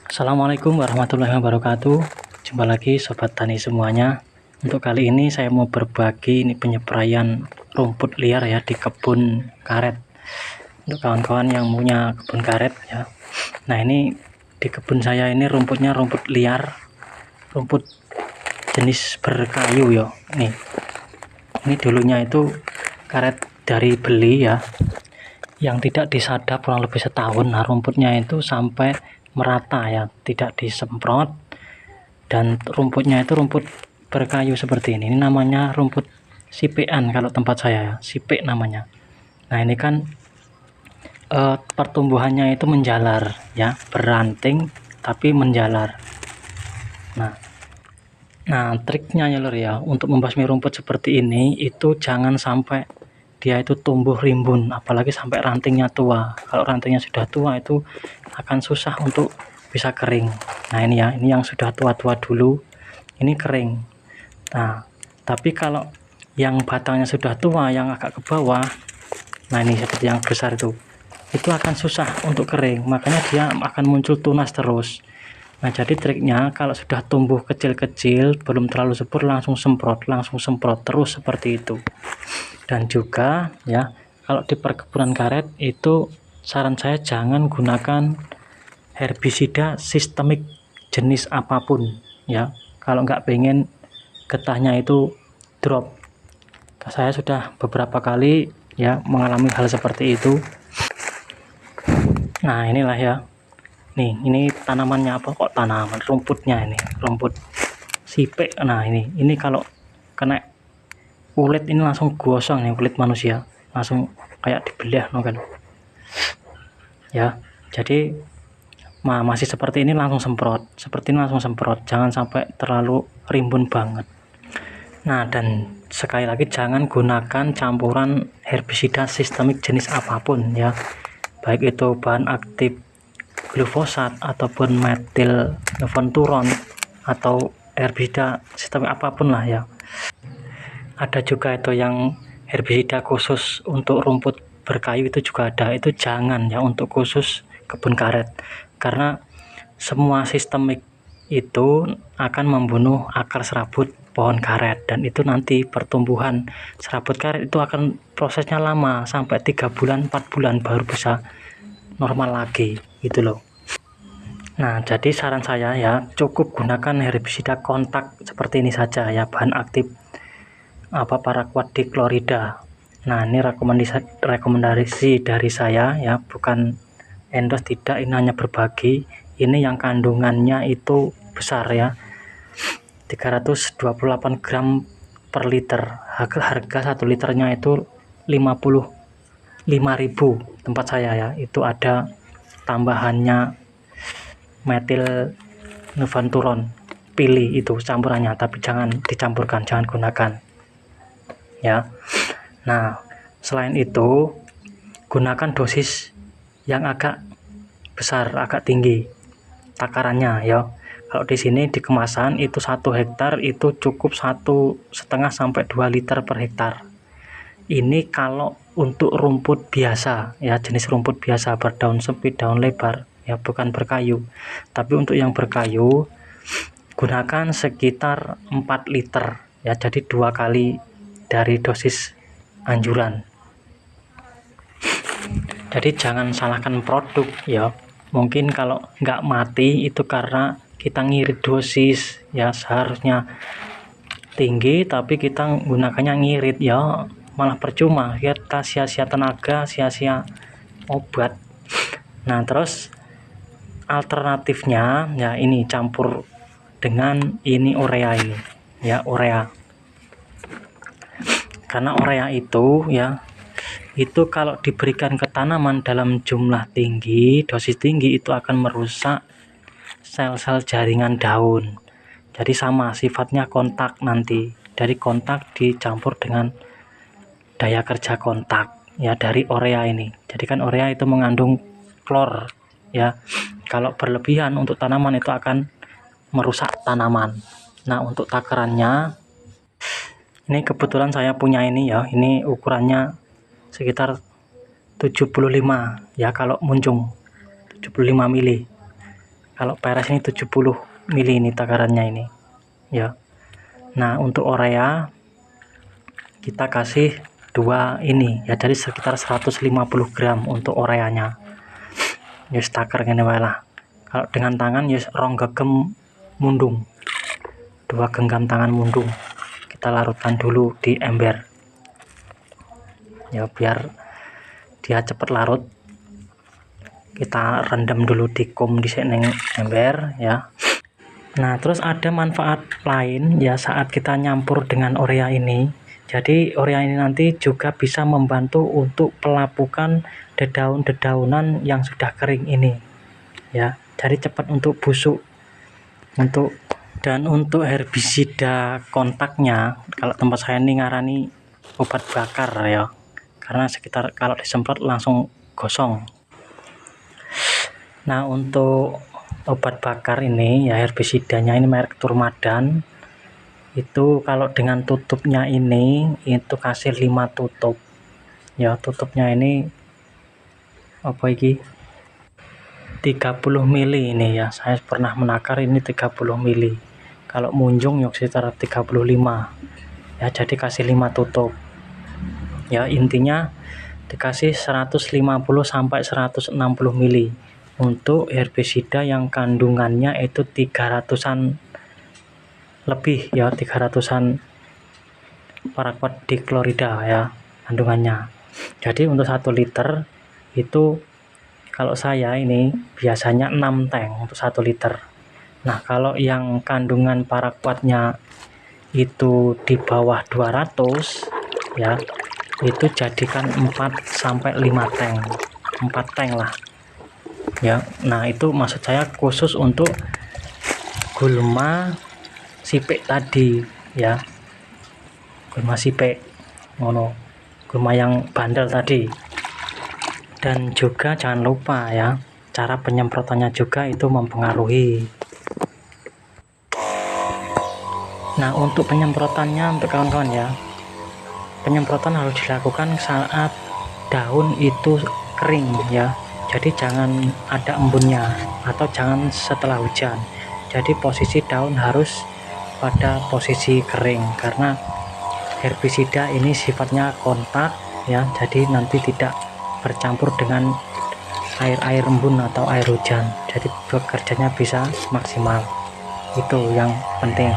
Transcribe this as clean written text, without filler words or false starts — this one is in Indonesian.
Assalamualaikum warahmatullahi wabarakatuh. Jumpa lagi sobat tani semuanya. Untuk kali ini saya mau berbagi ini penyepraian rumput liar ya di kebun karet. Untuk kawan-kawan yang punya kebun karet ya. Nah, ini di kebun saya ini rumputnya rumput liar, rumput jenis berkayu ya. Nih. Ini dulunya itu karet dari beli ya, yang tidak disadap kurang lebih setahun. Nah, rumputnya itu sampai merata ya, tidak disemprot, dan rumputnya itu rumput berkayu seperti ini. Ini namanya rumput sipean kalau tempat saya ya, sipek namanya. Nah, ini kan pertumbuhannya itu menjalar ya, beranting tapi menjalar. Nah, triknya ya lur ya, untuk membasmi rumput seperti ini itu jangan sampai dia itu tumbuh rimbun, apalagi sampai rantingnya tua. Kalau rantingnya sudah tua itu akan susah untuk bisa kering. Nah, ini ya, ini yang sudah tua-tua dulu, ini kering. Nah, tapi kalau yang batangnya sudah tua, yang agak ke bawah, nah ini seperti yang besar itu akan susah untuk kering, makanya dia akan muncul tunas terus. Nah, jadi triknya kalau sudah tumbuh kecil-kecil, belum terlalu subur, langsung semprot terus seperti itu. Dan juga ya, kalau di perkebunan karet itu saran saya jangan gunakan herbisida sistemik jenis apapun ya, kalau nggak pengen getahnya itu drop. Saya sudah beberapa kali ya mengalami hal seperti itu. Nah, inilah ya. Nih, ini tanamannya apa kok tanaman, rumputnya ini, rumput sipek. Nah, ini kalau kena kulit ini langsung gosong nih, kulit manusia langsung kayak dibelah no kan ya. Jadi masih seperti ini langsung semprot, jangan sampai terlalu rimbun banget. Nah, dan sekali lagi jangan gunakan campuran herbisida sistemik jenis apapun ya, baik itu bahan aktif glifosat ataupun metil novanturon atau herbisida sistemik apapun lah ya. Ada juga itu yang herbisida khusus untuk rumput berkayu, itu juga ada. Itu jangan ya untuk khusus kebun karet, karena semua sistemik itu akan membunuh akar serabut pohon karet, dan itu nanti pertumbuhan serabut karet itu akan prosesnya lama, sampai 3 bulan 4 bulan baru bisa normal lagi gitu loh. Nah, jadi saran saya ya, cukup gunakan herbisida kontak seperti ini saja ya, bahan aktif paraquat dichlorida. Nah, ini rekomendasi dari saya ya, bukan endorse, tidak, ini hanya berbagi. Ini yang kandungannya itu besar ya, 328 gram per liter. Harga 1 liternya itu 55.000 tempat saya ya. Itu ada tambahannya metil novanturon pilih, itu campurannya, tapi jangan dicampurkan, jangan gunakan ya. Nah, selain itu gunakan dosis yang agak besar, agak tinggi takarannya ya. Kalau di sini di kemasan itu 1 hektar itu cukup 1,5 sampai 2 liter per hektar. Ini kalau untuk rumput biasa ya, jenis rumput biasa berdaun sempit, daun lebar ya, bukan berkayu. Tapi untuk yang berkayu gunakan sekitar 4 liter ya, jadi 2 kali dari dosis anjuran. Jadi jangan salahkan produk ya. Mungkin kalau nggak mati itu karena kita ngirit dosis ya, seharusnya tinggi tapi kita gunakannya ngirit ya, malah percuma, kita sia-sia tenaga, sia-sia obat. Nah, terus alternatifnya ya, ini campur dengan ini urea ini ya, urea. Karena urea itu ya, itu kalau diberikan ke tanaman dalam jumlah tinggi, dosis tinggi, itu akan merusak sel-sel jaringan daun. Jadi sama sifatnya kontak, nanti dari kontak dicampur dengan daya kerja kontak ya dari urea ini. Jadi kan urea itu mengandung klor ya, kalau berlebihan untuk tanaman itu akan merusak tanaman. Nah, untuk takarannya ini kebetulan saya punya ini ya, ini ukurannya sekitar 75 ya, kalau muncung 75 mili. Kalau peres ini 70 mili ini takarannya ini ya. Nah untuk urea kita kasih 2 ini ya, jadi sekitar 150 gram untuk ureanya. Yes, takar gini wae lah. Kalau dengan tangan yes rong gegem mundung, 2 genggam tangan mundung kita larutkan dulu di ember ya, biar dia cepet larut. Kita rendam dulu di kum di sini ember ya. Nah terus ada manfaat lain ya saat kita nyampur dengan urea ini. Jadi urea ini nanti juga bisa membantu untuk pelapukan dedaun-dedaunan yang sudah kering ini ya, jadi cepat untuk busuk. Untuk herbisida kontaknya, kalau tempat saya ini ngarani obat bakar ya, karena sekitar kalau disemprot langsung gosong. Nah untuk obat bakar ini ya, herbisidanya ini merek Turmadan. Itu kalau dengan tutupnya ini itu kasih 5 tutup ya. Tutupnya ini apa iki 30 mili ini ya, saya pernah menakar ini 30 mili. Kalau munjung yuk sekitar 35 ya, jadi kasih 5 tutup ya. Intinya dikasih 150 sampai 160 mili untuk herbisida yang kandungannya itu 300-an lebih ya, 300-an paraquat diklorida ya kandungannya. Jadi untuk 1 liter itu kalau saya ini biasanya 6 tank untuk 1 liter. Nah kalau yang kandungan paraquatnya itu di bawah 200 ya, itu jadikan 4 sampai 5 tank, 4 tank lah ya. Nah itu maksud saya khusus untuk gulma sipik tadi ya, gulma sipik ngono, gulma yang bandel tadi. Dan juga jangan lupa ya, cara penyemprotannya juga itu mempengaruhi. Nah untuk penyemprotannya untuk kawan-kawan ya, penyemprotan harus dilakukan saat daun itu kering ya, jadi jangan ada embunnya atau jangan setelah hujan. Jadi posisi daun harus pada posisi kering, karena herbisida ini sifatnya kontak ya, jadi nanti tidak bercampur dengan air embun atau air hujan, jadi bekerjanya bisa maksimal. Itu yang penting.